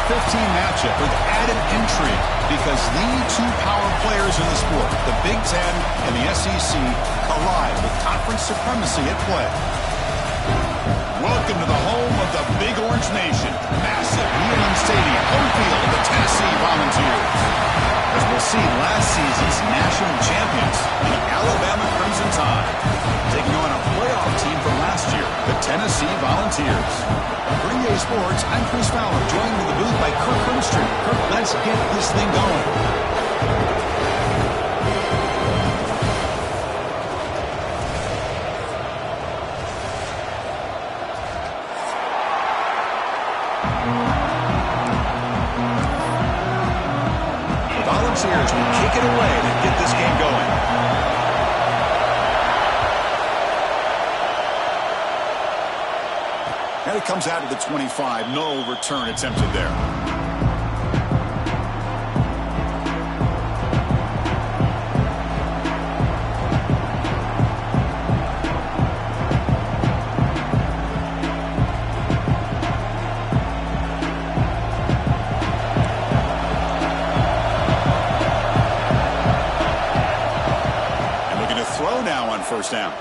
15 matchup with added intrigue because the two power players in the sport, the Big Ten and the SEC, collide with conference supremacy at play. Welcome to the home of the Big Orange Nation. Massive Neyland Stadium, home field of the Tennessee Volunteers. As we'll see, last season's national champions, the Alabama Crimson Tide, taking on a playoff team from last year, the Tennessee Volunteers. For EA Sports, I'm Chris Fowler, joined in the booth by Kirk Grimstreet. Kirk, let's get this thing going. Volunteers will kick it away to get this game going. And it comes out of the 25. No return attempted there. First down.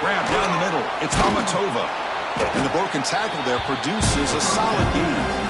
Grab down the middle. It's Amatova. And the broken tackle there produces a solid gain.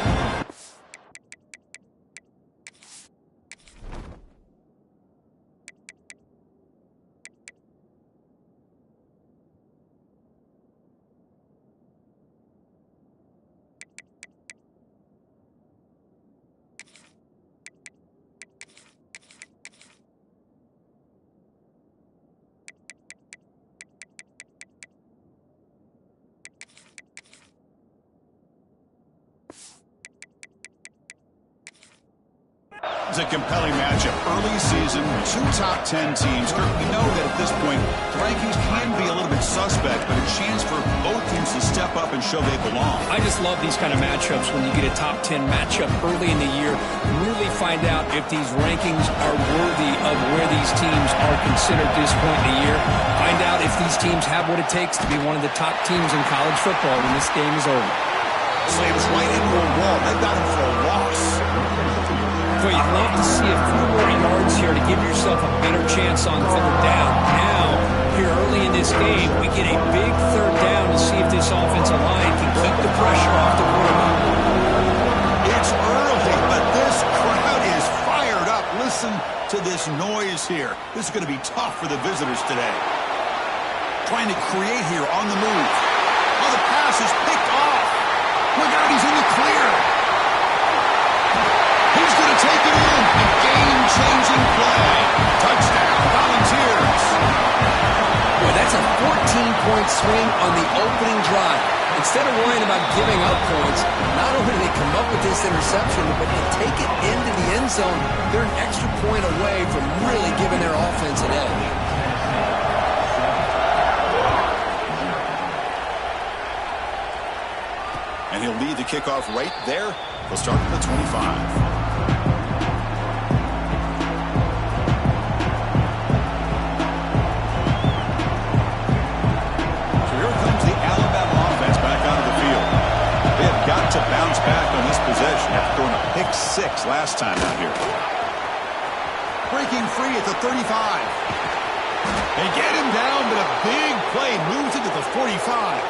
It's a compelling matchup. Early season, two top 10 teams. Kirk, we know that at this point, the rankings can be a little bit suspect, but a chance for both teams to step up and show they belong. I just love these kind of matchups when you get a top 10 matchup early in the year. Really find out if these rankings are worthy of where these teams are considered at this point in the year. Find out if these teams have what it takes to be one of the top teams in college football when this game is over. Slams right into a wall. They got him for a loss. Boy, you'd love to see a few more yards here to give yourself a better chance on third down. Now, here early in this game, we get a big third down to see if this offensive line can keep the pressure off the quarterback. It's early, but this crowd is fired up. Listen to this noise here. This is going to be tough for the visitors today. Trying to create here on the move. Oh, the pass is picked off. Look out, he's in the clear. He's going to take it in. A game-changing play. Touchdown, Volunteers. Boy, that's a 14-point swing on the opening drive. Instead of worrying about giving up points, not only do they come up with this interception, but they take it into the end zone. They're an extra point away from really giving their offense an edge. And he'll lead the kickoff right there. They'll start at the 25. Got to bounce back on this possession after throwing a pick six last time out here. Breaking free at the 35. They get him down, but a big play moves into the 45.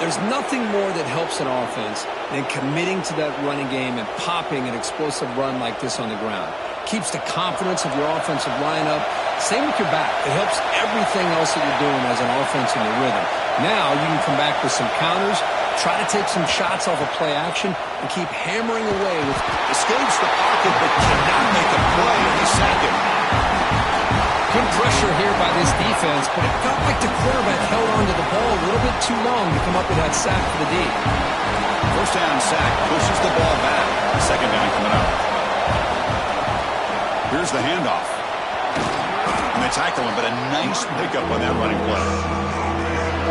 There's nothing more that helps an offense than committing to that running game and popping an explosive run like this on the ground. Keeps the confidence of your offensive lineup. Same with your back. It helps everything else that you're doing as an offense in your rhythm. Now you can come back with some counters, try to take some shots off of play action, and keep hammering away with... Escapes the pocket, but cannot make a play, and they sack him. Good pressure here by this defense, but it felt like the quarterback held onto the ball a little bit too long to come up with that sack for the D. First down sack pushes the ball back. Second down coming up. Here's the handoff. And they tackle him, but a nice pickup on that running play.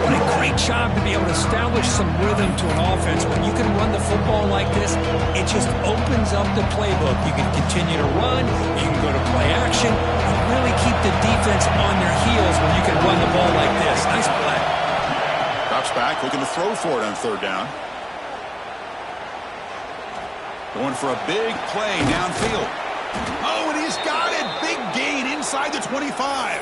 What a great job to be able to establish some rhythm to an offense. When you can run the football like this, it just opens up the playbook. You can continue to run, you can go to play action, and really keep the defense on their heels when you can run the ball like this. Nice play. Drop Drops back, looking to throw for it on third down. Going for a big play downfield. Oh, and he's got it. Big gain inside the 25.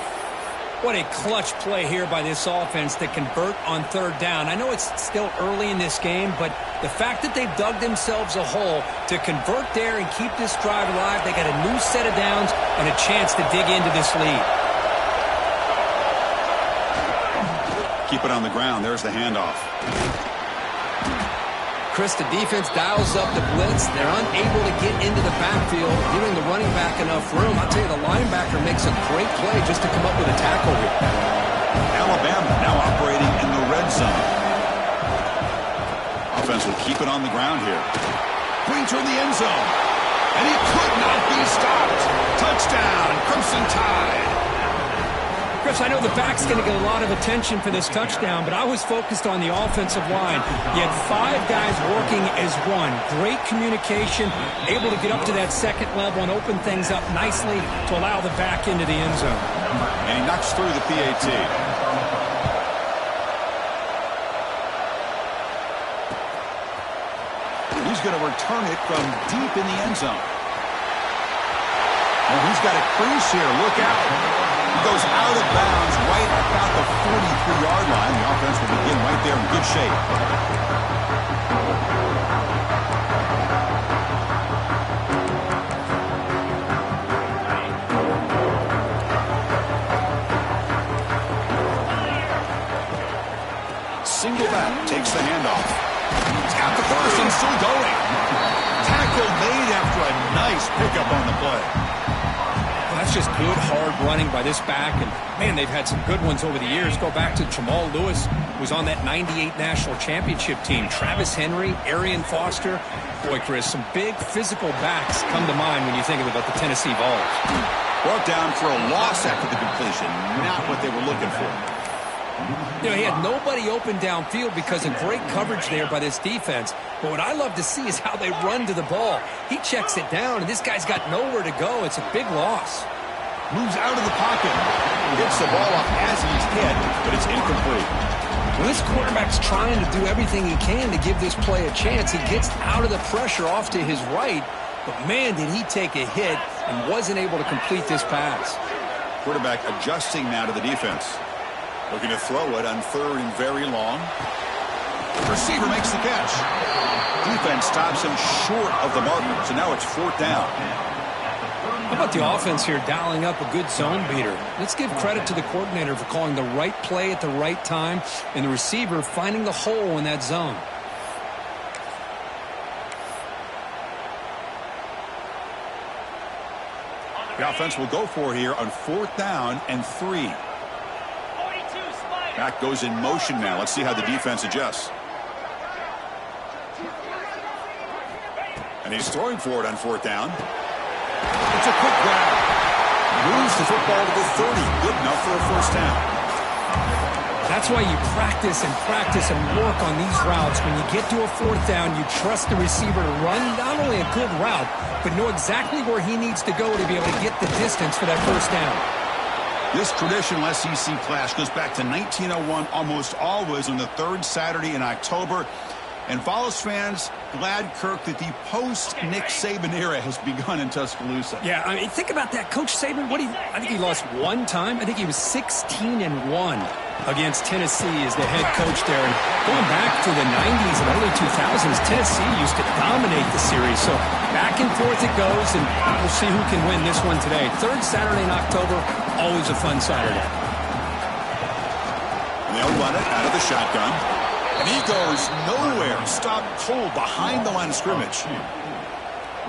What a clutch play here by this offense to convert on third down. I know it's still early in this game, but the fact that they've dug themselves a hole to convert there and keep this drive alive, they got a new set of downs and a chance to dig into this lead. Keep it on the ground. There's the handoff. Chris, the defense dials up the blitz. They're unable to get into the backfield, giving the running back enough room. I'll tell you, the linebacker makes a great play just to come up with a tackle here. Alabama now operating in the red zone. Offense will keep it on the ground here. Pointer in the end zone. And he could not be stopped. Touchdown, Crimson Tide. Chris, I know the back's going to get a lot of attention for this touchdown, but I was focused on the offensive line. You had 5 guys working as one. Great communication, able to get up to that second level and open things up nicely to allow the back into the end zone. And he knocks through the PAT. He's going to return it from deep in the end zone. And he's got a crease here. Look out. He goes out of bounds right about the 43-yard line. The offense will begin right there in good shape. Single back takes the handoff. He's got the first and still going. Tackle made after a nice pickup on the play. That's just good, hard running by this back. And, man, they've had some good ones over the years. Go back to Jamal Lewis, who was on that 98 national championship team. Travis Henry, Arian Foster. Boy, Chris, some big physical backs come to mind when you think about the Tennessee Vols. Brought down for a loss after the completion. Not what they were looking for. You know, he had nobody open downfield because of great coverage there by this defense. But what I love to see is how they run to the ball. He checks it down, and this guy's got nowhere to go. It's a big loss. Moves out of the pocket. Gets the ball off as he's hit, but it's incomplete. Well, this quarterback's trying to do everything he can to give this play a chance. He gets out of the pressure off to his right, but, man, did he take a hit and wasn't able to complete this pass. Quarterback adjusting now to the defense. Looking to throw it on third and very long. Receiver makes the catch. Defense stops him short of the marker, so now it's fourth down. How about the offense here dialing up a good zone beater? Let's give credit to the coordinator for calling the right play at the right time and the receiver finding the hole in that zone. The offense will go for it here on fourth down and 3. Back goes in motion now. Let's see how the defense adjusts. And he's throwing for it on fourth down. It's a quick grab. Moves the football to the 30. Good enough for a first down. That's why you practice and work on these routes. When you get to a fourth down, you trust the receiver to run not only a good route, but know exactly where he needs to go to be able to get the distance for that first down. This traditional SEC clash goes back to 1901, almost always on the third Saturday in October. And Vols fans glad, Kirk, that the post-Nick Saban era has begun in Tuscaloosa. Yeah, I mean, think about that. Coach Saban, I think he lost one time. I think he was 16-1 against Tennessee as the head coach there. And going back to the 90s and early 2000s, Tennessee used to dominate the series. So back and forth it goes, and we'll see who can win this one today. Third Saturday in October, always a fun Saturday. And they'll run it out of the shotgun. And he goes nowhere. Stopped cold behind the line of scrimmage.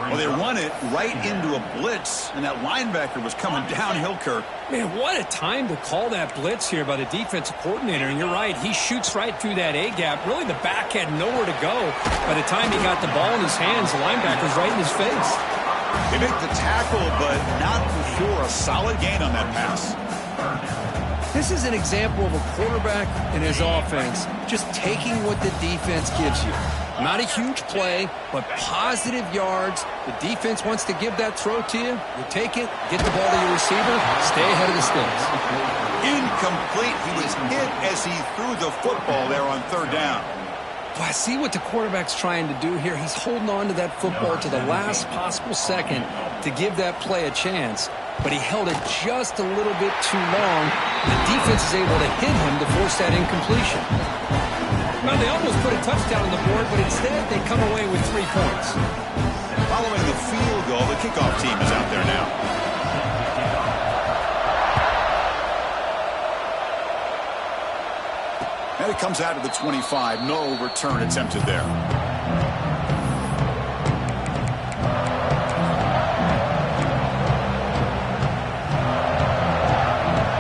Well, they run it right into a blitz, and that linebacker was coming downhill, Kirk. Man, what a time to call that blitz here by the defensive coordinator. And you're right, he shoots right through that A-gap. Really, the back had nowhere to go. By the time he got the ball in his hands, the linebacker's right in his face. They make the tackle, but not before a solid gain on that pass. This is an example of a quarterback and his offense just taking what the defense gives you. Not a huge play, but positive yards. The defense wants to give that throw to you. You take it, get the ball to your receiver, stay ahead of the sticks. incomplete. He was hit as he threw the football there on third down. Well, I see what the quarterback's trying to do here. He's holding on to that football to the last possible second to give that play a chance, but he held it just a little bit too long. The defense is able to hit him to force that incompletion. Well, they almost put a touchdown on the board, but instead they come away with 3 points. Following the field goal, the kickoff team is out there now. And it comes out of the 25. No return attempted there.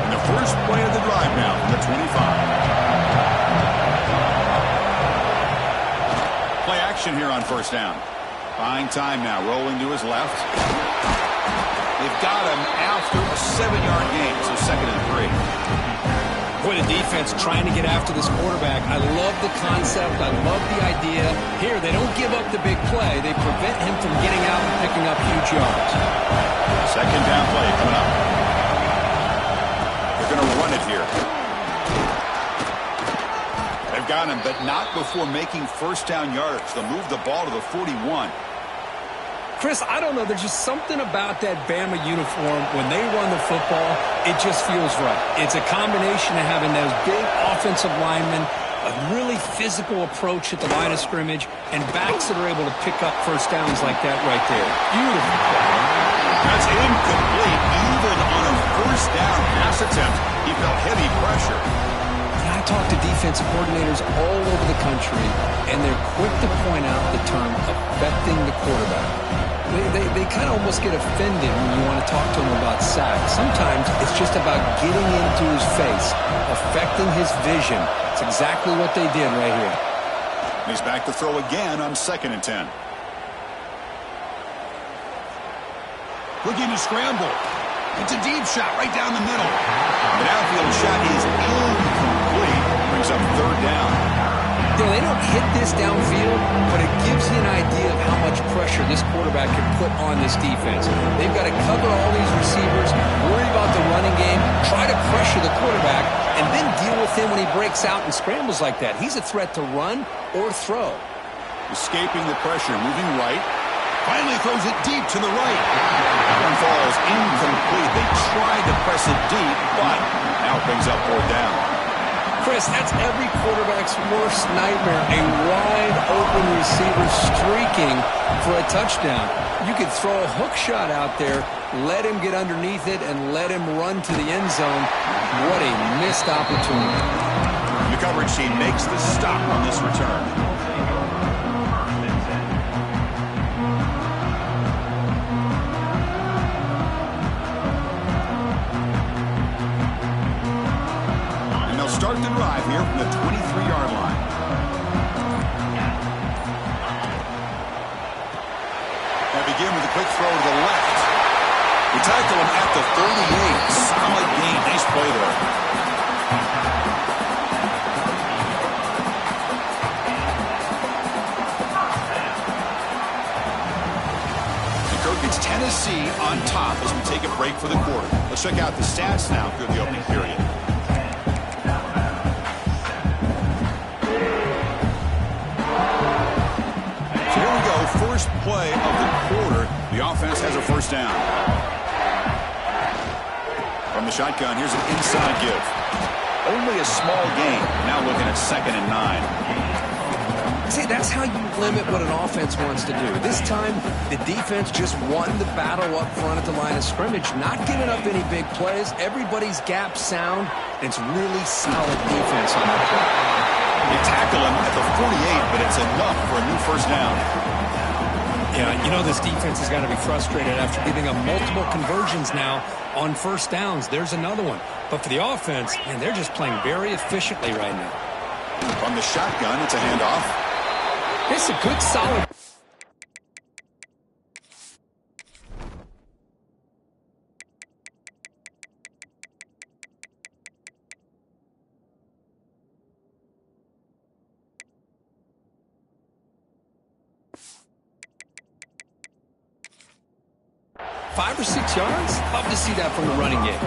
And the first play of the drive now from the 25. Play action here on first down. Buying time now, rolling to his left. They've got him after a 7-yard gain, so 2nd and 3. Boy, the defense trying to get after this quarterback. I love the concept. I love the idea. Here, they don't give up the big play. They prevent him from getting out and picking up huge yards. 2nd down play coming up. They're going to run it here. They've got him, but not before making first down yardage. They'll move the ball to the 41. Chris, I don't know. There's just something about that Bama uniform. When they run the football, it just feels right. It's a combination of having those big offensive linemen, a really physical approach at the line of scrimmage, and backs that are able to pick up first downs like that right there. Beautiful. That's incomplete. Even on a first down pass attempt, he felt heavy pressure. I talk to defensive coordinators all over the country, and they're quick to point out the term affecting the quarterback. They kind of almost get offended when you want to talk to them about sacks. Sometimes it's just about getting into his face, affecting his vision. It's exactly what they did right here. He's back to throw again on 2nd and 10. Looking to scramble. It's a deep shot right down the middle. The downfield shot is incomplete. Brings up 3rd down. They don't hit this downfield, but it gives you an idea of how much pressure this quarterback can put on this defense. They've got to cover all these receivers, worry about the running game, try to pressure the quarterback, and then deal with him when he breaks out and scrambles like that. He's a threat to run or throw. Escaping the pressure, moving right. Finally throws it deep to the right. That one falls incomplete. They tried to press it deep, but now it brings up 4th down. Chris, that's every quarterback's worst nightmare, a wide-open receiver streaking for a touchdown. You could throw a hook shot out there, let him get underneath it, and let him run to the end zone. What a missed opportunity. The coverage team makes the stop on this return. Start the drive here from the 23-yard line. They begin with a quick throw to the left. We tackle him at the 38. Solid gain. Nice play there. And Kirk, it's Tennessee on top as we take a break for the quarter. Let's check out the stats now through the opening period. First play of the quarter, the offense has a first down. From the shotgun, here's an inside give. Only a small gain. Now looking at 2nd and 9. See, that's how you limit what an offense wants to do. This time, the defense just won the battle up front at the line of scrimmage, not giving up any big plays. Everybody's gap sound. It's really solid defense on that play. They tackle him at the 48, but it's enough for a new first down. Yeah, you know this defense has got to be frustrated after giving up multiple conversions now on first downs. There's another one. But for the offense, man, they're just playing very efficiently right now. From the shotgun, it's a handoff. It's a good, solid... 5 or 6 yards? Love to see that from the running game.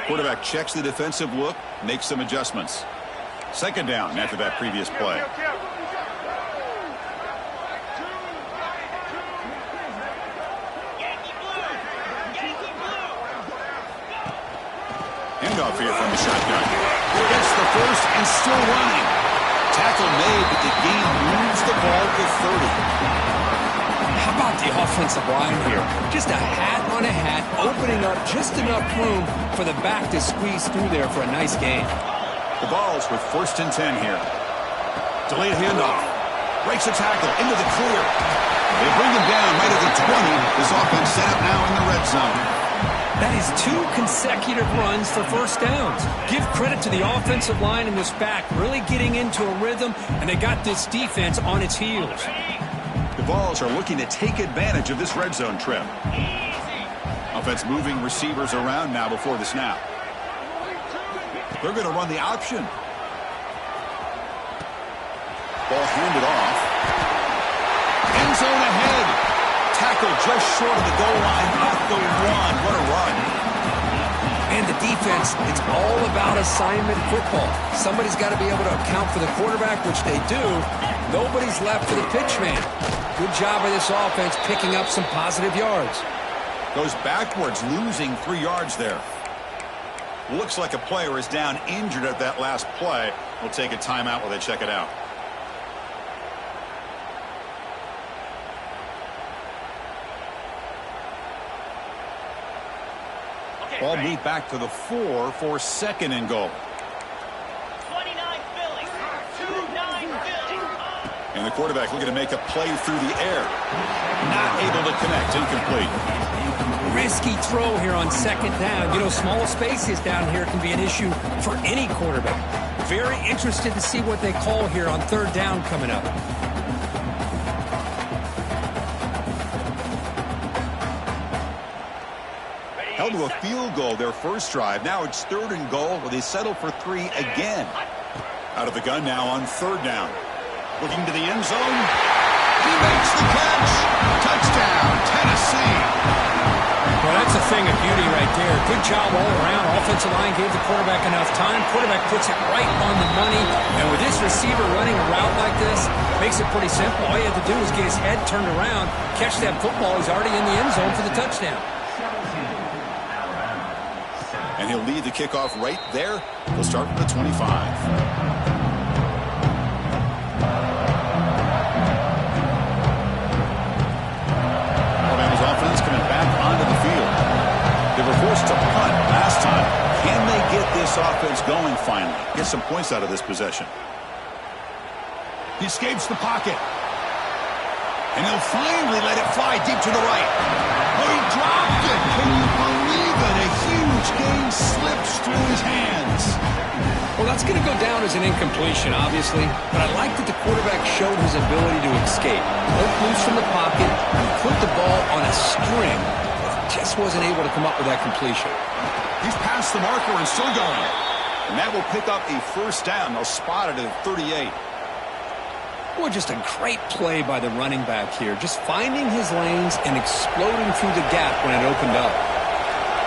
Quarterback checks the defensive look, makes some adjustments. Second down after that previous play. Handoff here from the shotgun. Gets the first and still running. Tackle made, but the game moves the ball to 30. How about the offensive line here? Just a hat on a hat, opening up just enough room for the back to squeeze through there for a nice gain. The ball's with 1st and 10 here. Delayed handoff. Breaks a tackle into the clear. They bring him down right at the 20. This offense set up now in the red zone. That is 2 consecutive runs for first downs. Give credit to the offensive line and this back really getting into a rhythm, and they got this defense on its heels. The Vols are looking to take advantage of this red zone trip. Offense moving receivers around now before the snap. They're going to run the option. Ball handed off. End zone ahead. Tackle just short of the goal line. At the 1. What a run. And the defense, it's all about assignment football. Somebody's got to be able to account for the quarterback, which they do. Nobody's left for the pitch man. Good job by this offense picking up some positive yards. Goes backwards, losing 3 yards there. Looks like a player is down injured at that last play. We'll take a timeout while they check it out. Ball moved back to the 4 for 2nd and goal. 29 Philly. 2-9 Philly. And the quarterback looking to make a play through the air. Not able to connect. Incomplete. Risky throw here on 2nd down. You know, small spaces down here can be an issue for any quarterback. Very interested to see what they call here on 3rd down coming up. Held to a field goal their first drive. Now it's 3rd and goal. Well, they settle for 3 again. Out of the gun now on 3rd down. Looking to the end zone. He makes the catch. Touchdown, Tennessee. Well, that's a thing of beauty right there. Good job all around. Offensive line gave the quarterback enough time. Quarterback puts it right on the money. And with this receiver running a route like this, makes it pretty simple. All you have to do is get his head turned around, catch that football. He's already in the end zone for the touchdown. And he'll lead the kickoff right there. He'll start from the 25. Alabama's offense coming back onto the field. They were forced to punt last time. Can they get this offense going finally? Get some points out of this possession. He escapes the pocket. And he'll finally let it fly deep to the right. Oh, he dropped it. Can you believe it? A huge gain slips through his hands. Well, that's going to go down as an incompletion, obviously. But I like that the quarterback showed his ability to escape. Broke loose from the pocket and put the ball on a string. Just wasn't able to come up with that completion. He's past the marker and still going. And that will pick up a first down. They'll spot it at 38. Boy, just a great play by the running back here. Just finding his lanes and exploding through the gap when it opened up.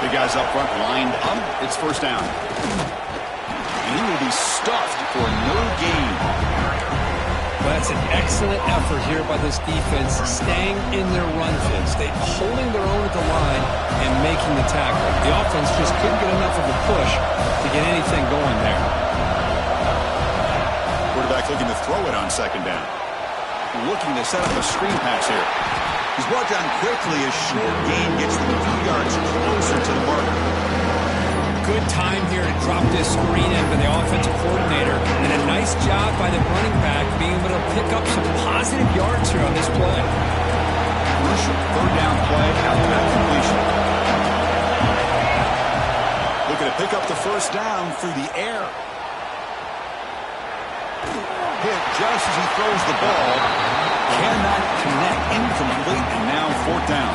Big guys up front lined up. It's first down. And he will be stuffed for no gain. Well, that's an excellent effort here by this defense, staying in their run fits. They holding their own at the line and making the tackle. The offense just couldn't get enough of a push to get anything going there. Quarterback looking to throw it on 2nd down. Looking to set up a screen pass here. He's brought down quickly. A short gain gets them a few yards closer to the marker. Good time here to drop this screen in for the offensive coordinator. And a nice job by the running back being able to pick up some positive yards here on this play. Crucial 3rd down play after that completion. Looking to pick up the first down through the air. Hit just as he throws the ball. Cannot connect. Incomplete. And now 4th down.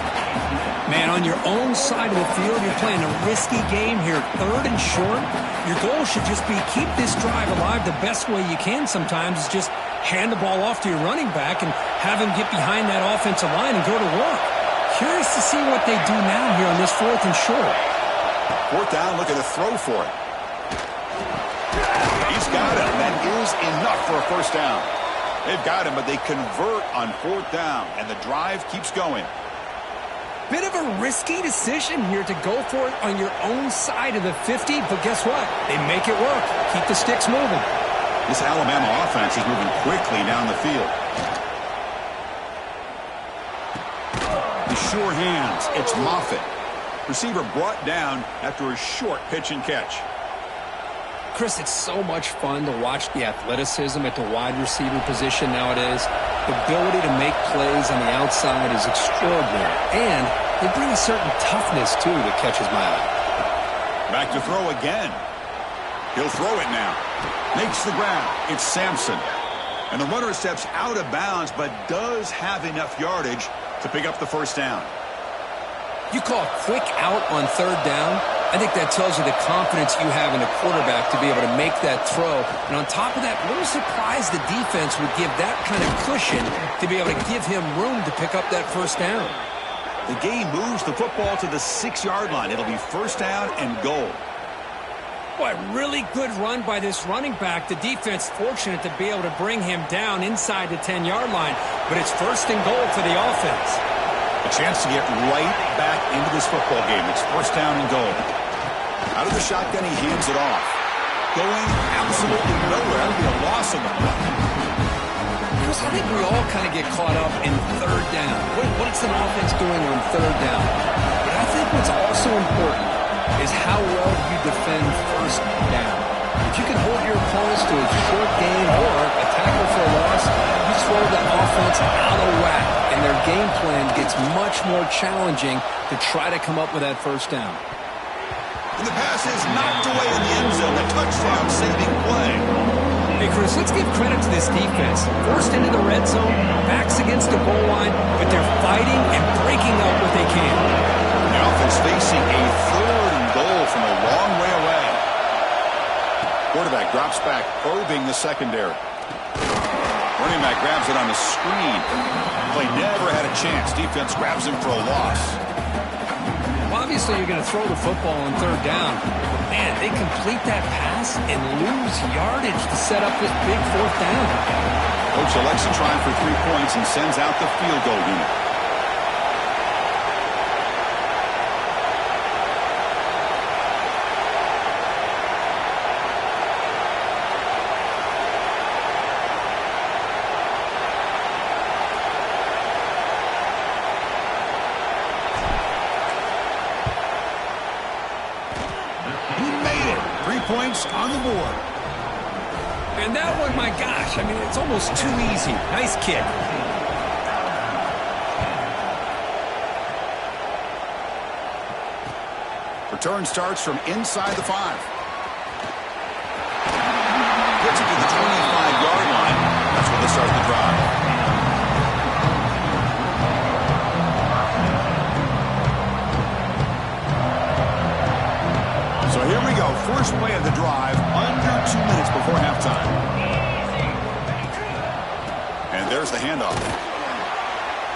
Man, on your own side of the field, you're playing a risky game here. 3rd and short. Your goal should just be keep this drive alive the best way you can sometimes is just hand the ball off to your running back and have him get behind that offensive line and go to work. Curious to see what they do now here on this 4th and short. Fourth down, looking to throw for it. He's got him. That is enough for a first down. They've got him, but they convert on fourth down, and the drive keeps going. Bit of a risky decision here to go for it on your own side of the 50, but guess what? They make it work. Keep the sticks moving. This Alabama offense is moving quickly down the field. The sure hands. It's Moffitt. Receiver brought down after a short pitch and catch. Chris, it's so much fun to watch the athleticism at the wide receiver position nowadays. The ability to make plays on the outside is extraordinary, and they bring a certain toughness, too, that catches my eye. Back to throw again. He'll throw it now. Makes the ground. It's Sampson. And the runner steps out of bounds, but does have enough yardage to pick up the first down. You call quick out on third down? I think that tells you the confidence you have in the quarterback to be able to make that throw. And on top of that, a little surprised the defense would give that kind of cushion to be able to give him room to pick up that first down. The game moves the football to the 6-yard line. It'll be first down and goal. Boy, really good run by this running back. The defense fortunate to be able to bring him down inside the 10-yard line. But it's first and goal for the offense. A chance to get right back into this football game. It's first down and goal. Out of the shotgun, he hands it off. Going absolutely nowhere. That'll be a loss on the play. Chris, I think we all kind of get caught up in third down. What's an offense doing on third down? But I think what's also important is how well you defend first down. If you can hold your opponents to a short gain or a tackle for a loss, you throw the offense out of whack, and their game plan gets much more challenging to try to come up with that first down. And the pass is knocked away in the end zone. A touchdown-saving play. Hey, Chris, let's give credit to this defense. Forced into the red zone, backs against the goal line, but they're fighting and breaking up what they can. The offense facing a third and goal from a long way away. Quarterback drops back, probing the secondary. Running back grabs it on the screen. Play never had a chance. Defense grabs him for a loss. Obviously, you're going to throw the football on third down. Man, they complete that pass and lose yardage to set up this big fourth down. Coach elects to try for 3 points and sends out the field goal unit. Points on the board. And that one, my gosh, I mean, it's almost too easy. Nice kick. Return starts from inside the 5. Gets it to the 25-yard line. That's where they start the drive. So here we go. First play of the drive, under 2 minutes before halftime. And there's the handoff.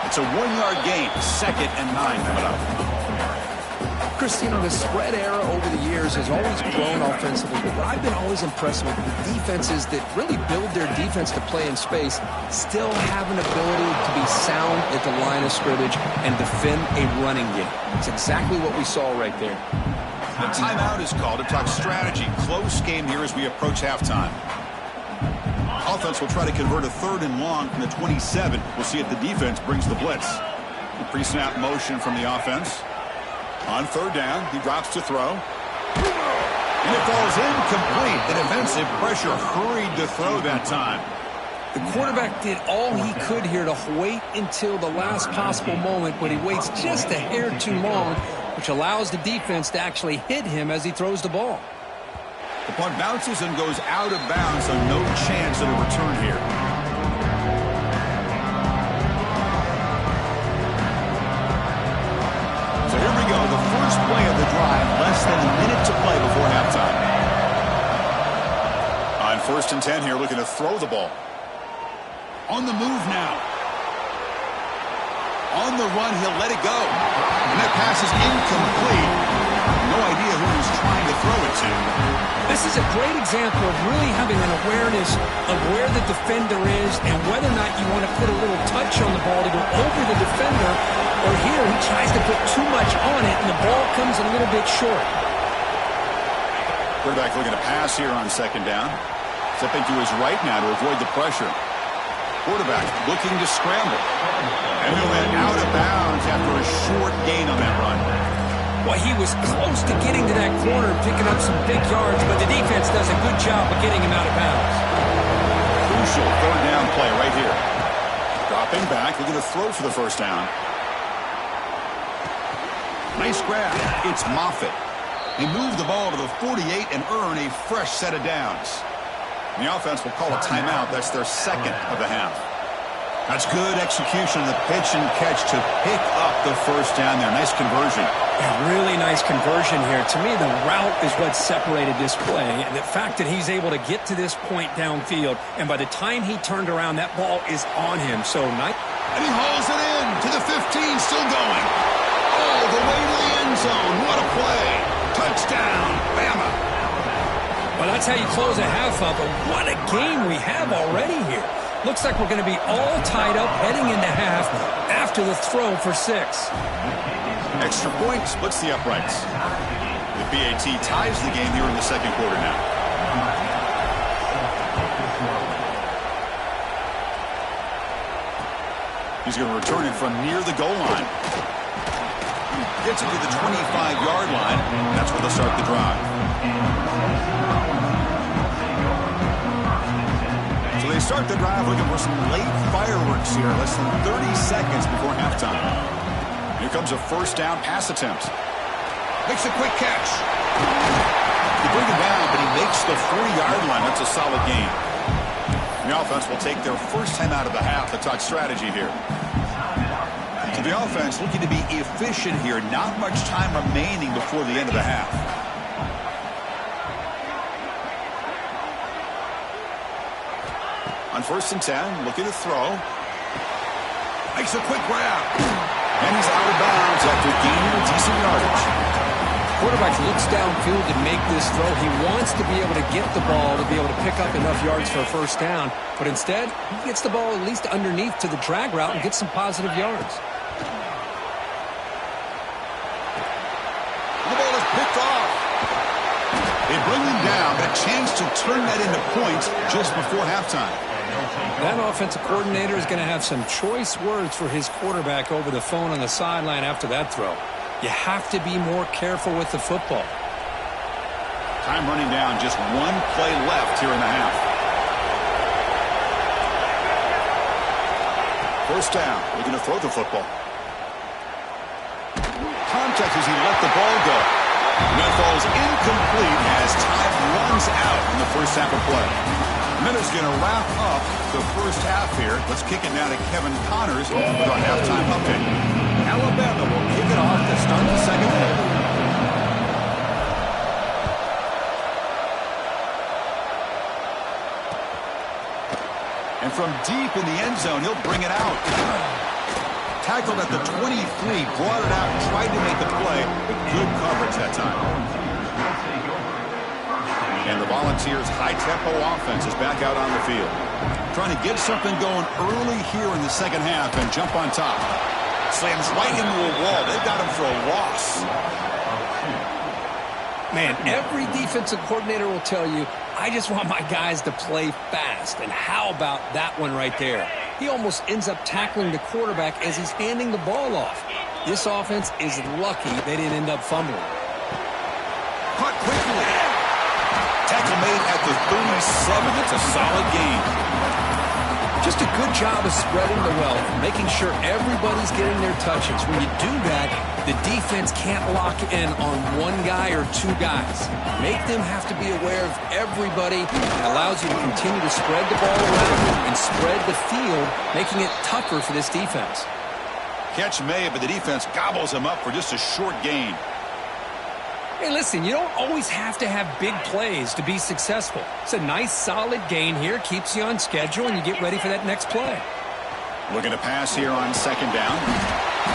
It's a 1-yard gain. 2nd and 9 coming up. Chris, you know, the spread era over the years has always grown offensively, but what I've been always impressed with the defenses that really build their defense to play in space still have an ability to be sound at the line of scrimmage and defend a running game. It's exactly what we saw right there. A timeout is called to talk strategy. Close game here as we approach halftime. Offense will try to convert a 3rd and long from the 27. We'll see if the defense brings the blitz. The pre-snap motion from the offense. On 3rd down, he drops to throw. And it falls incomplete. The defensive pressure hurried to throw that time. The quarterback did all he could here to wait until the last possible moment, but he waits just a hair too long, which allows the defense to actually hit him as he throws the ball. The punt bounces and goes out of bounds, so no chance at a return here. So here we go, the first play of the drive, less than a minute to play before halftime. On 1st and 10 here, looking to throw the ball. On the move now. On the run, he'll let it go. And that pass is incomplete. No idea who this is a great example of really having an awareness of where the defender is and whether or not you want to put a little touch on the ball to go over the defender, or here he tries to put too much on it and the ball comes a little bit short. Quarterback looking to pass here on second down. Stepping to his right now to avoid the pressure. Quarterback looking to scramble. And he went out of bounds after a short gain on that run. Well, he was close to getting to that corner, picking up some big yards, but the defense does a good job of getting him out of bounds. Crucial third down play right here. Dropping back, looking to throw for the first down. Nice grab. It's Moffitt. They move the ball to the 48 and earn a fresh set of downs. The offense will call a timeout. That's their second of the half. That's good execution of the pitch and catch to pick up the first down there. Nice conversion. Yeah, really nice conversion here. To me, the route is what separated this play. And the fact that he's able to get to this point downfield, and by the time he turned around, that ball is on him. So nice. And he hauls it in to the 15, still going. All the way to the end zone. What a play. Touchdown, Bama. Well, that's how you close a half up. But what a game we have already here. Looks like we're going to be all tied up heading into half after the throw for 6. Extra point splits the uprights. The BAT ties the game here in the second quarter now. He's going to return it from near the goal line. Gets it to the 25-yard line. That's where they'll start the drive. So they start the drive looking for some late fireworks here. Less than 30 seconds before halftime. Here comes a first down pass attempt. Makes a quick catch. They bring him down, but he makes the 40-yard line. That's a solid gain. The offense will take their first time out of the half to talk strategy here. So the offense looking to be efficient here. Not much time remaining before the end of the half. On 1st and 10, looking to throw. Makes a quick grab. And he's out of bounds after gaining a decent yardage. Quarterback looks downfield to make this throw. He wants to be able to get the ball to be able to pick up enough yards for a first down. But instead, he gets the ball at least underneath to the drag route and gets some positive yards. The ball is picked off. They bring him down, but a chance to turn that into points just before halftime. That offensive coordinator is going to have some choice words for his quarterback over the phone on the sideline after that throw. You have to be more careful with the football. Time running down, just one play left here in the half. First down, looking to throw the football. Contact as he let the ball go. And that falls incomplete as time runs out in the first half of play. Minutes going to wrap up the first half here. Let's kick it now to Kevin Connors with our halftime update. Alabama will kick it off to start the second half. And from deep in the end zone, he'll bring it out. Tackled at the 23, brought it out, tried to make the play, but good coverage that time. And the Volunteers' high-tempo offense is back out on the field. Trying to get something going early here in the second half and jump on top. Slams right into a wall. They've got him for a loss. Man, every defensive coordinator will tell you, I just want my guys to play fast. And how about that one right there? He almost ends up tackling the quarterback as he's handing the ball off. This offense is lucky they didn't end up fumbling. Caught quickly. Tackle made at the 37. It's a solid gain. Just a good job of spreading the wealth, making sure everybody's getting their touches. When you do that, the defense can't lock in on one guy or two guys. Make them have to be aware of everybody. It allows you to continue to spread the ball around and spread the field, making it tougher for this defense. Catch made, but the defense gobbles him up for just a short gain. Hey, listen, you don't always have to have big plays to be successful. It's a nice, solid gain here. Keeps you on schedule, and you get ready for that next play. Looking to pass here on second down.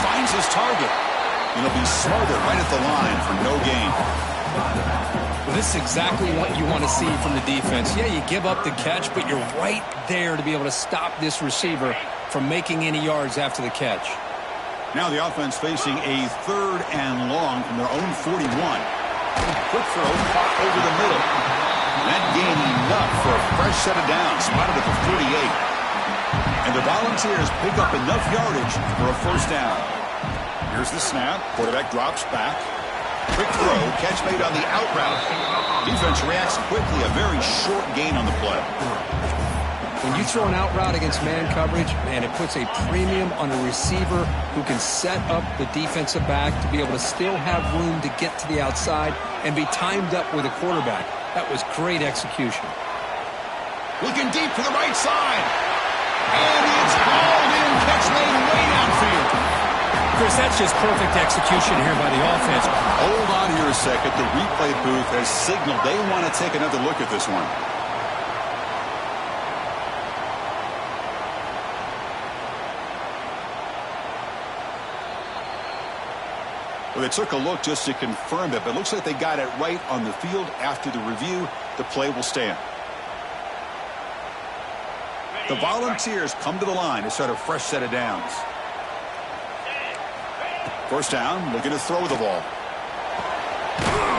Finds his target. And he'll be smothered right at the line for no gain. Well, this is exactly what you want to see from the defense. Yeah, you give up the catch, but you're right there to be able to stop this receiver from making any yards after the catch. Now the offense facing a 3rd and long from their own 41. Quick throw, caught over the middle. That gain enough for a fresh set of downs, spotted at the 48. And the Volunteers pick up enough yardage for a first down. Here's the snap. Quarterback drops back. Quick throw, catch made on the out route. Defense reacts quickly, a very short gain on the play. When you throw an out route against man coverage, man, it puts a premium on a receiver who can set up the defensive back to be able to still have room to get to the outside and be timed up with a quarterback. That was great execution. Looking deep to the right side. And it's hauled in, catch made way downfield. Chris, that's just perfect execution here by the offense. Hold on here a second. The replay booth has signaled they want to take another look at this one. Well, they took a look just to confirm it, but it looks like they got it right on the field. After the review, the play will stand. The Volunteers come to the line to start a fresh set of downs. First down, looking to throw the ball.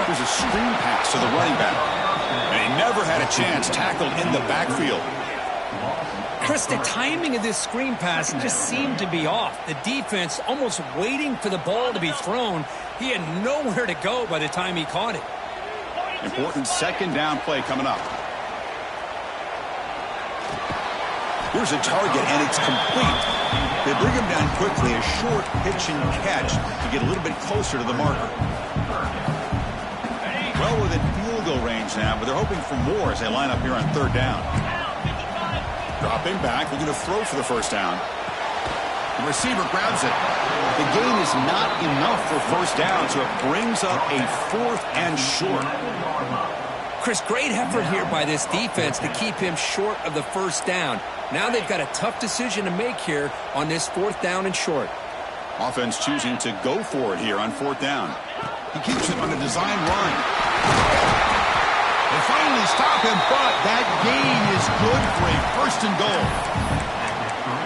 There's a screen pass to the running back. And he never had a chance, tackled in the backfield. Chris, the timing of this screen pass just seemed to be off. The defense almost waiting for the ball to be thrown. He had nowhere to go by the time he caught it. Important second down play coming up. Here's a target, and it's complete. They bring him down quickly, a short pitch and catch to get a little bit closer to the marker. Well within field goal range now, but they're hoping for more as they line up here on 3rd down. Dropping back, looking to throw for the first down. The receiver grabs it. The gain is not enough for first down, so it brings up a 4th and short. Chris, great effort here by this defense to keep him short of the first down. Now they've got a tough decision to make here on this 4th down and short. Offense choosing to go for it here on 4th down. He keeps it on a design run. They finally stop him, but that gain is good for a 1st and goal.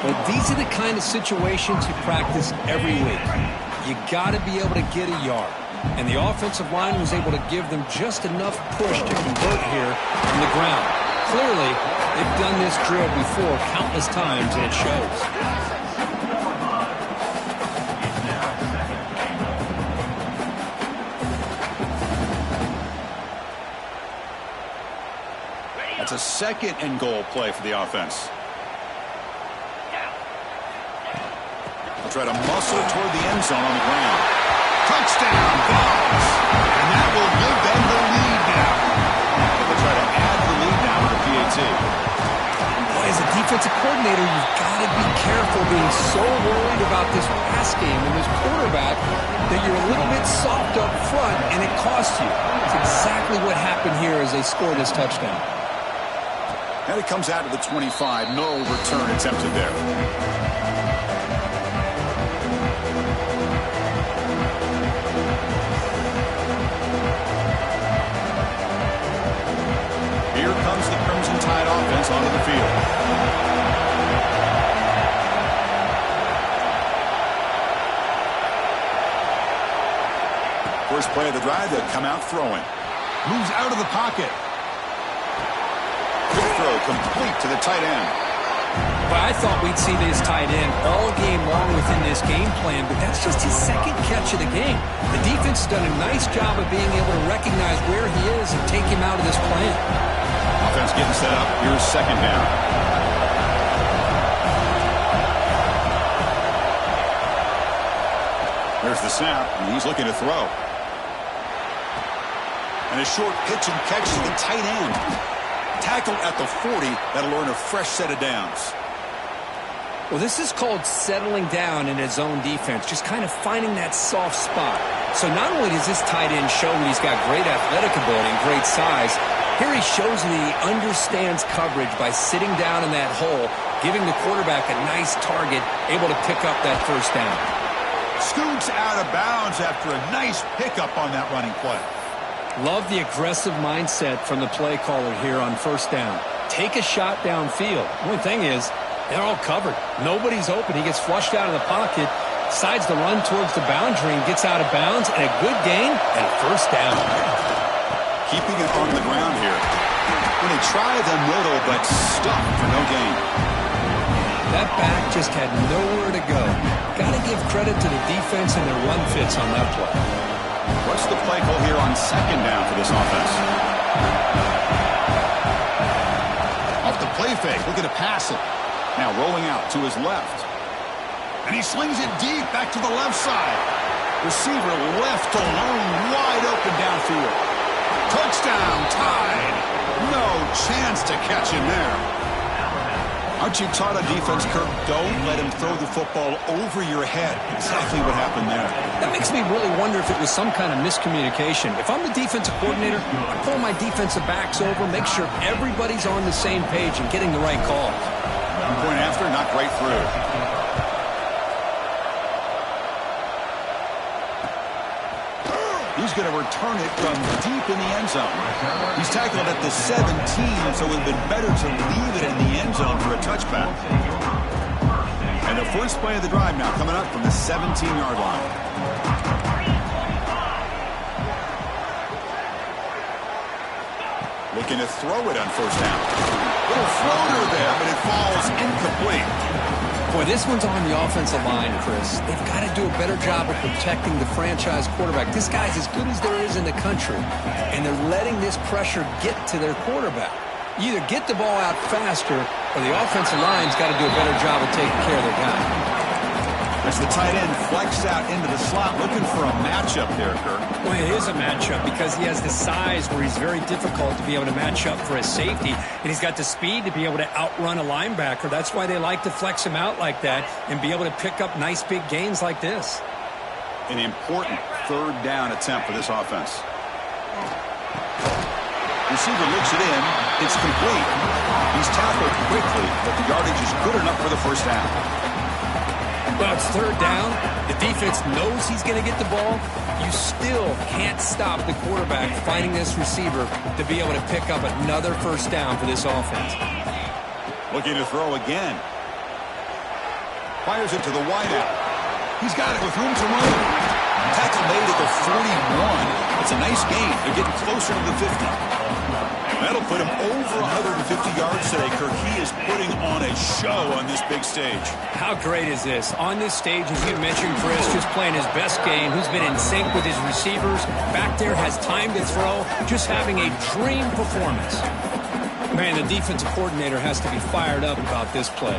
Well, these are the kind of situations you practice every week. You got to be able to get a yard. And the offensive line was able to give them just enough push to convert here from the ground. Clearly, they've done this drill before countless times, and it shows. That's a 2nd and goal play for the offense. They'll try to muscle toward the end zone on the ground. Touchdown, Vols! And that will give them the lead now. They'll try to add the lead now with the PAT. Boy, as a defensive coordinator, you've got to be careful being so worried about this pass game and this quarterback that you're a little bit soft up front and it costs you. It's exactly what happened here as they score this touchdown. And it comes out to the 25. No return attempted there. Here comes the Crimson Tide offense onto the field. First play of the drive, they'll come out throwing. Moves out of the pocket. Quick throw complete to the tight end. But I thought we'd see this tight end all game long within this game plan, but that's just his 2nd catch of the game. The defense has done a nice job of being able to recognize where he is and take him out of this plan. Offense getting set up. Here's 2nd down. There's the snap, and he's looking to throw. And a short pitch and catch to the tight end. Tackled at the 40. That'll earn a fresh set of downs. Well, this is called settling down in his own defense, just kind of finding that soft spot. So not only does this tight end show that he's got great athletic ability and great size, here he shows that he understands coverage by sitting down in that hole, giving the quarterback a nice target, able to pick up that first down. Scoots out of bounds after a nice pickup on that running play. Love the aggressive mindset from the play caller here on first down. Take a shot downfield. Only thing is, they're all covered. Nobody's open. He gets flushed out of the pocket, decides to run towards the boundary and gets out of bounds, and a good gain and a first down. Keeping it on the ground here. When they try the middle, but stuck for no gain. That back just had nowhere to go. Got to give credit to the defense and their run fits on that play. What's the play call here on second down for this offense? Off the play fake, looking to pass it. Now rolling out to his left. And he slings it deep back to the left side. Receiver left alone, wide open downfield. Touchdown, tied. No chance to catch him there. Aren't you taught on defense, Kirk? Don't let him throw the football over your head. Exactly what happened there. That makes me really wonder if it was some kind of miscommunication. If I'm the defensive coordinator, I pull my defensive backs over, make sure everybody's on the same page and getting the right call. Point after, knocked right through. He's going to return it from deep in the end zone. He's tackled at the 17, so it would have been better to leave it in the end zone for a touchback. And the first play of the drive now coming up from the 17-yard line. Looking to throw it on first down. Little floater there, but it falls incomplete. Boy, this one's on the offensive line, Chris. They've got to do a better job of protecting the franchise quarterback. This guy's as good as there is in the country, and they're letting this pressure get to their quarterback. You either get the ball out faster, or the offensive line's got to do a better job of taking care of their guy. As the tight end flexed out into the slot, looking for a matchup there, Kirk. Well, it is a matchup because he has the size where he's very difficult to be able to match up for his safety, and he's got the speed to be able to outrun a linebacker. That's why they like to flex him out like that and be able to pick up nice big gains like this. An important third down attempt for this offense. Receiver looks it in. It's complete. He's tackled quickly, but the yardage is good enough for the first down. Well, it's third down. The defense knows he's going to get the ball. You still can't stop the quarterback finding this receiver to be able to pick up another first down for this offense. Looking to throw again. Fires it to the wideout. He's got it with room to run. Tackle made at the 41. It's a nice gain. They're getting closer to the 50. That'll put him over 150 yards today, Kirk. He is putting on a show on this big stage. How great is this? On this stage, as you mentioned, Chris, just playing his best game. Who's been in sync with his receivers. Back there, has time to throw. Just having a dream performance. Man, the defensive coordinator has to be fired up about this play.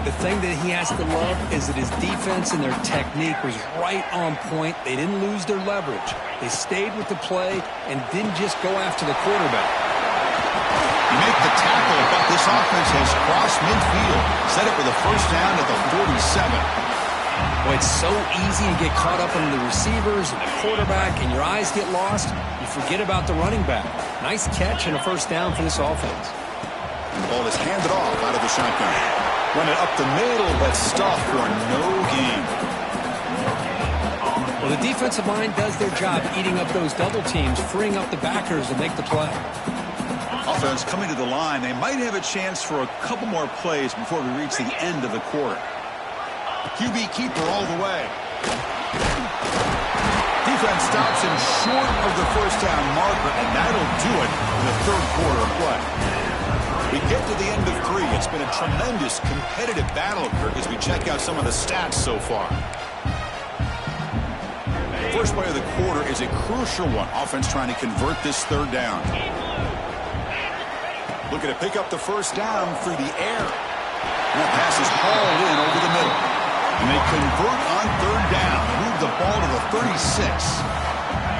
The thing that he has to love is that his defense and their technique was right on point. They didn't lose their leverage. They stayed with the play and didn't just go after the quarterback. You make the tackle, but this offense has crossed midfield. Set up with a first down at the 47. Boy, it's so easy to get caught up in the receivers and the quarterback, and your eyes get lost. You forget about the running back. Nice catch and a first down for this offense. And the ball is handed off out of the shotgun. Run it up the middle, but stuffed for no gain. Well, the defensive line does their job eating up those double teams, freeing up the backers to make the play. Offense coming to the line. They might have a chance for a couple more plays before we reach the end of the quarter. QB keeper all the way. Defense stops him short of the first down marker, and that'll do it in the third quarter of play. We get to the end of 3. It's been a tremendous competitive battle, Kirk, as we check out some of the stats so far. First play of the quarter is a crucial one. Offense trying to convert this third down. Looking to pick up the first down through the air. And that pass is hauled in over the middle. And they convert on third down. Move the ball to the 36.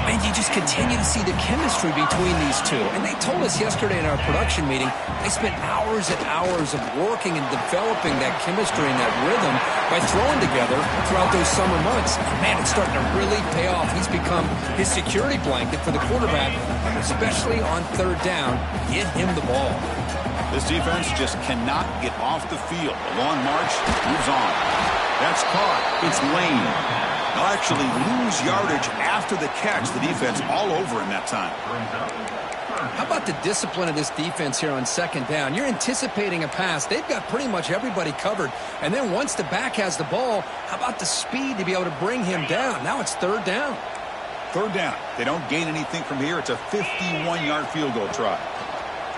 And you just continue to see the chemistry between these two. And they told us yesterday in our production meeting, they spent hours and hours of working and developing that chemistry and that rhythm by throwing together throughout those summer months. And man, it's starting to really pay off. He's become his security blanket for the quarterback, especially on third down. Get him the ball. This defense just cannot get off the field. The long march moves on. That's caught. It's Lane. They'll actually lose yardage after the catch. The defense all over him that time. How about the discipline of this defense here on second down? You're anticipating a pass. They've got pretty much everybody covered. And then once the back has the ball, how about the speed to be able to bring him down? Now it's third down. Third down. They don't gain anything from here. It's a 51-yard field goal try.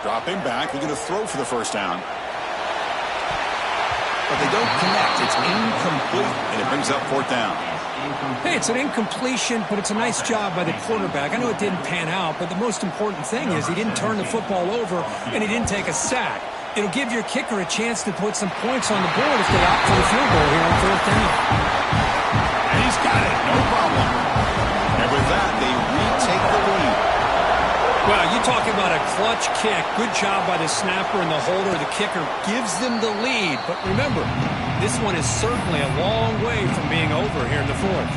Drop him back. They're going to throw for the first down. But they don't connect. It's incomplete, and it brings up fourth down. Hey, it's an incompletion, but it's a nice job by the quarterback. I know it didn't pan out, but the most important thing is he didn't turn the football over, and he didn't take a sack. It'll give your kicker a chance to put some points on the board if they opt for the field goal here on fourth down. And he's got it. No problem. And with that, they retake the lead. Well, you talk about a clutch kick. Good job by the snapper and the holder. The kicker gives them the lead. But remember, this one is certainly a long way from being over here in the fourth.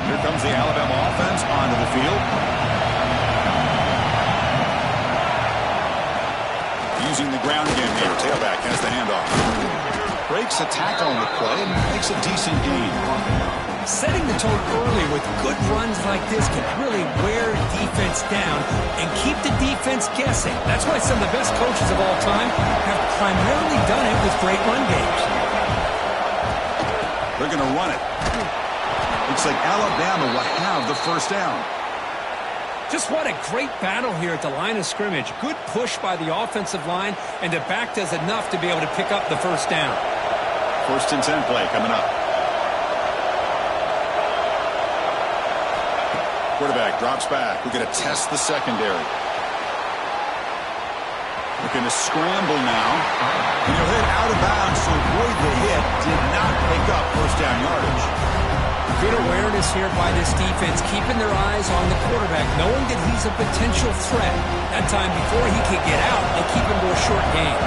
Here comes the Alabama offense onto the field. Using the ground game here. Tailback has the handoff. Breaks a tackle on the play and makes a decent gain. Setting the tone early with good runs like this can really wear defense down and keep the defense guessing. That's why some of the best coaches of all time have primarily done it with great run games. They're going to run it. Looks like Alabama will have the first down. Just what a great battle here at the line of scrimmage. Good push by the offensive line, and the back does enough to be able to pick up the first down. First and 10 play coming up. Quarterback drops back. We're going to test the secondary. Looking to scramble now. And he'll hit out of bounds to avoid the hit. Did not pick up first down yardage. Good awareness here by this defense, keeping their eyes on the quarterback, knowing that he's a potential threat. That time before he can get out, they keep him to a short gain.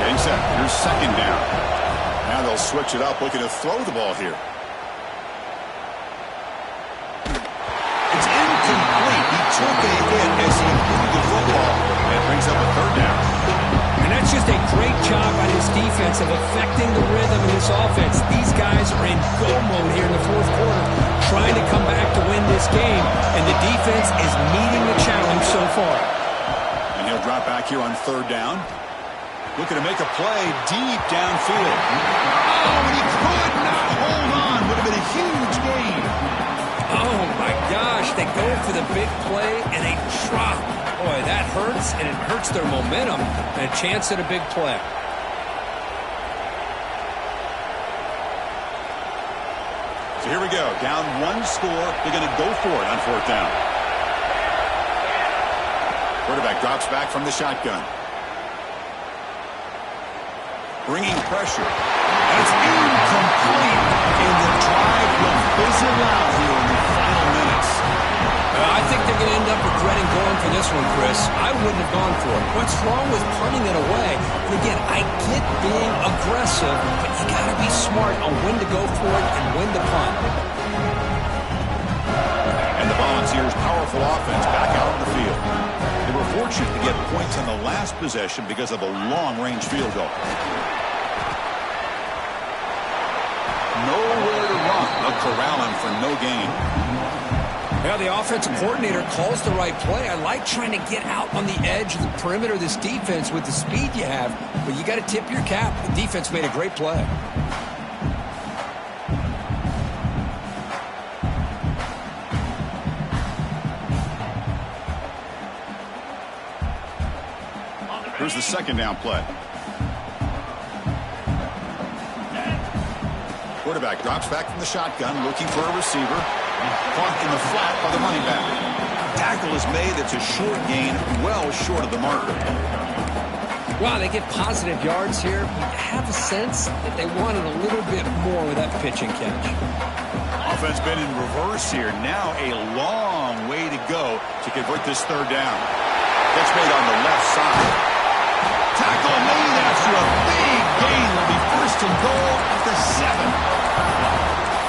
Getting set. Here's second down. Now they'll switch it up, looking to throw the ball here. It's incomplete. He took a hit as he moved the football. And it brings up a third down. And that's just a great job by this defense of affecting the rhythm of this offense. These guys are in go mode here in the fourth quarter, trying to come back to win this game, and the defense is meeting the challenge so far. And he'll drop back here on third down. Looking to make a play deep downfield. Oh, and he could not hold on. Would have been a huge gain. Oh, my gosh. They go for the big play, and they drop. Boy, that hurts, and it hurts their momentum and a chance at a big play. So here we go. Down one score. They're going to go for it on fourth down. Quarterback drops back from the shotgun. Bringing pressure. And it's incomplete. And the drive will fizzle out here in the final minutes. I think they're going to end up regretting going for this one, Chris. I wouldn't have gone for it. What's wrong with punting it away? And again, I get being aggressive, but you got to be smart on when to go for it and when to punt. And the Volunteers' powerful offense back out on the field. They were fortunate to get points on the last possession because of a long-range field goal. Nowhere to run. They'll corral him for no gain. Yeah, the offensive coordinator calls the right play. I like trying to get out on the edge of the perimeter of this defense with the speed you have, but you got to tip your cap. The defense made a great play. Here's the second down play. Quarterback drops back from the shotgun, looking for a receiver. Caught in the flat by the running back. Tackle is made. It's a short gain, well short of the marker. Wow, they get positive yards here. But you have a sense that they wanted a little bit more with that pitch and catch. Offense been in reverse here. Now a long way to go to convert this third down. Catch made on the left side. Tackle made after a big gain. Will be first and goal at the 7.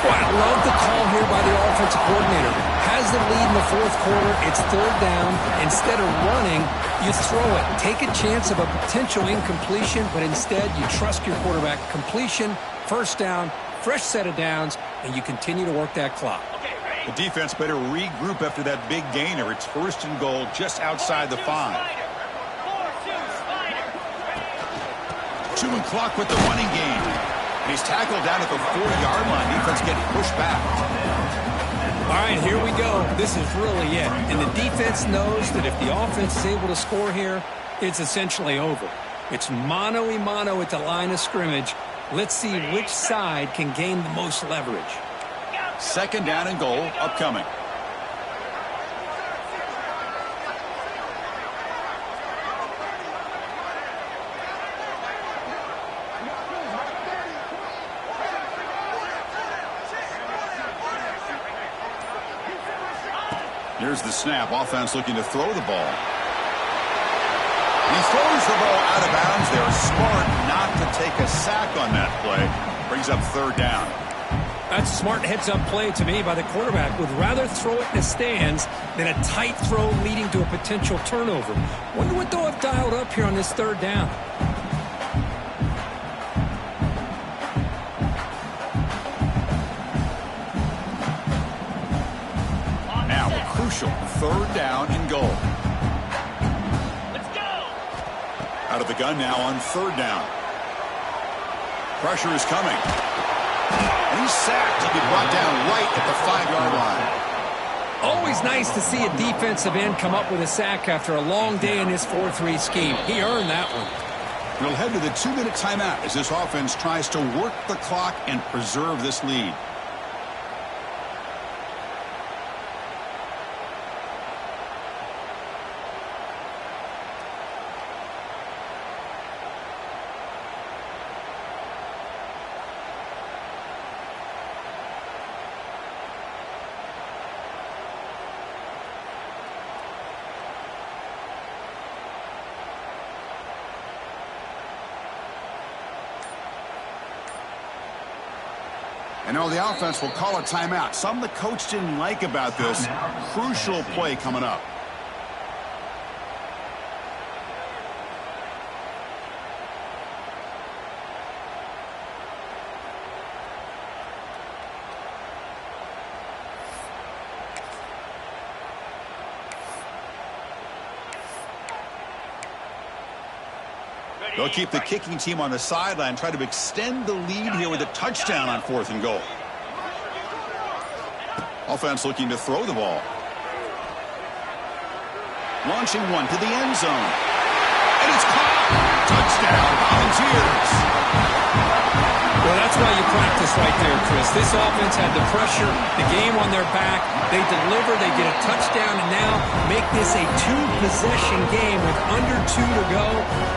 Boy, I love the call here by the offensive coordinator. has the lead in the fourth quarter. It's third down. Instead of running, you throw it. Take a chance of a potential incompletion, but instead you trust your quarterback. Completion, first down, fresh set of downs, and you continue to work that clock. The defense better regroup after that big gainer. It's first and goal just outside the 5. Chewing clock with the running game. And he's tackled down at the 4-yard line. Defense getting pushed back. All right, here we go. This is really it. And the defense knows that if the offense is able to score here, it's essentially over. It's mano-a-mano at the line of scrimmage. Let's see which side can gain the most leverage. Second down and goal upcoming. Here's the snap. Offense looking to throw the ball. He throws the ball out of bounds. They're smart not to take a sack on that play. Brings up third down. That's a smart heads-up play to me by the quarterback. Would rather throw it in the stands than a tight throw leading to a potential turnover. Wonder what they'll have dialed up here on this third down. Now a crucial third down and goal. Let's go. Out of the gun now on third down. Pressure is coming. And he's sacked. He'll be brought down right at the 5-yard line. Always nice to see a defensive end come up with a sack after a long day in this 4-3 scheme. He earned that one. We'll head to the 2-minute timeout as this offense tries to work the clock and preserve this lead. And now the offense will call a timeout. Something the coach didn't like about this. Crucial play coming up. They'll keep the kicking team on the sideline, try to extend the lead here with a touchdown on 4th and goal. Offense looking to throw the ball. Launching one to the end zone. And it's caught. Touchdown, Volunteers. Well, that's why you practice right there, Chris. This offense had the pressure, the game on their back. They deliver, they get a touchdown, and now make this a 2-possession game with under 2 to go.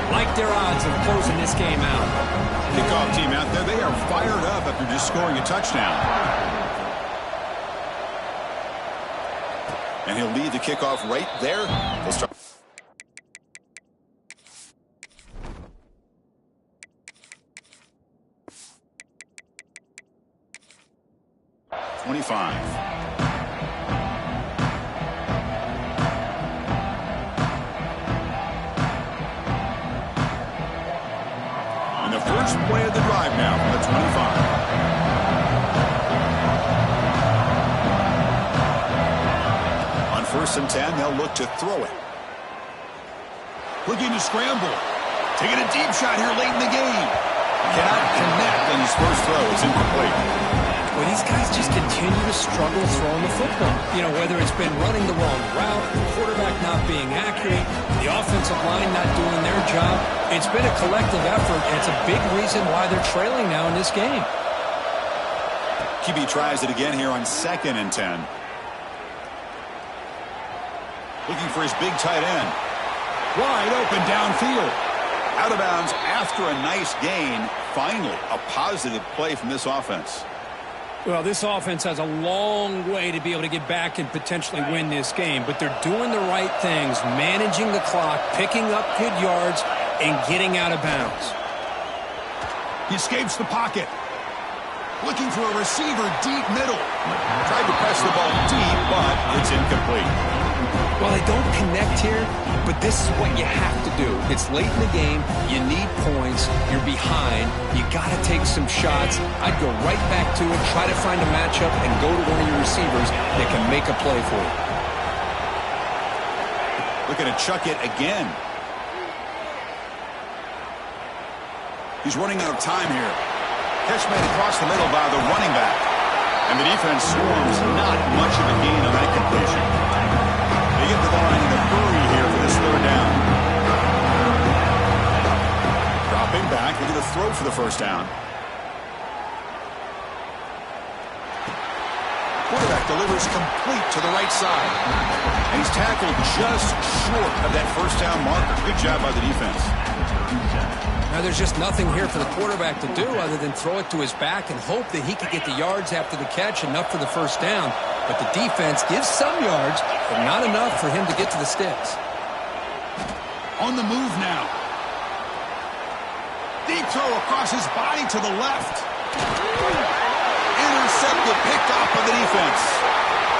Like their odds of closing this game out. Kickoff team out there, they are fired up after just scoring a touchdown. And he'll lead the kickoff right there. They'll start. And the first play of the drive now from the 25. On 1st and 10, they'll look to throw it. Looking to scramble. Taking a deep shot here late in the game. Cannot connect on his first throw. It's incomplete. Well, these guys just continue to struggle throwing the football. You know, whether it's been running the wrong route, the quarterback not being accurate, the offensive line not doing their job. It's been a collective effort, and it's a big reason why they're trailing now in this game. QB tries it again here on 2nd and 10. Looking for his big tight end. Wide open downfield. Out of bounds after a nice gain. Finally, a positive play from this offense. Well, this offense has a long way to be able to get back and potentially win this game, but they're doing the right things, managing the clock, picking up good yards, and getting out of bounds. He escapes the pocket. Looking for a receiver deep middle. Tried to press the ball deep, but it's incomplete. Well, they don't connect here, but this is what you have to do. It's late in the game. You need points. You're behind. You got to take some shots. I'd go right back to it, try to find a matchup, and go to one of your receivers that can make a play for you. Looking to chuck it again. He's running out of time here. Catch made across the middle by the running back. And the defense swarms not much of a gain on that completion. They get to the line in a hurry here for this third down. Dropping back, looking to throw for the first down. Quarterback delivers complete to the right side. And he's tackled just short of that first down marker. Good job by the defense. Now, there's just nothing here for the quarterback to do other than throw it to his back and hope that he could get the yards after the catch, enough for the first down. But the defense gives some yards, but not enough for him to get to the sticks. On the move now. Deep throw across his body to the left. Intercepted, picked off by the defense.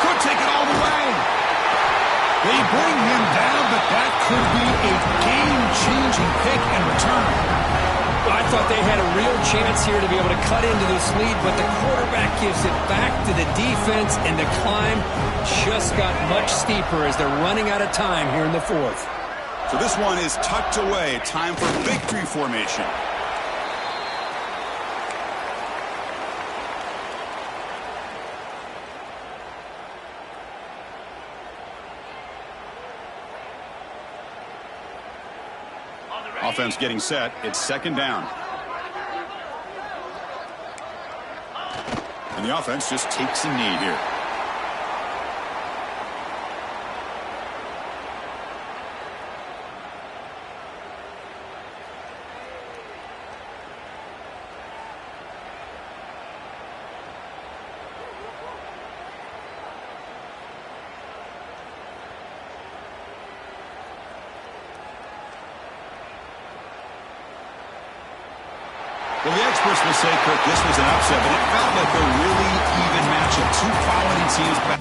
Could take it all the way. They bring him down, but that could be a game-changing pick and return. I thought they had a real chance here to be able to cut into this lead, but the quarterback gives it back to the defense, and the climb just got much steeper as they're running out of time here in the fourth. So this one is tucked away. Time for victory formation. Offense getting set. It's second down. And the offense just takes a knee here. Well, the experts will say, Kirk, this was an upset, but it felt like a really even matchup. Two quality teams back.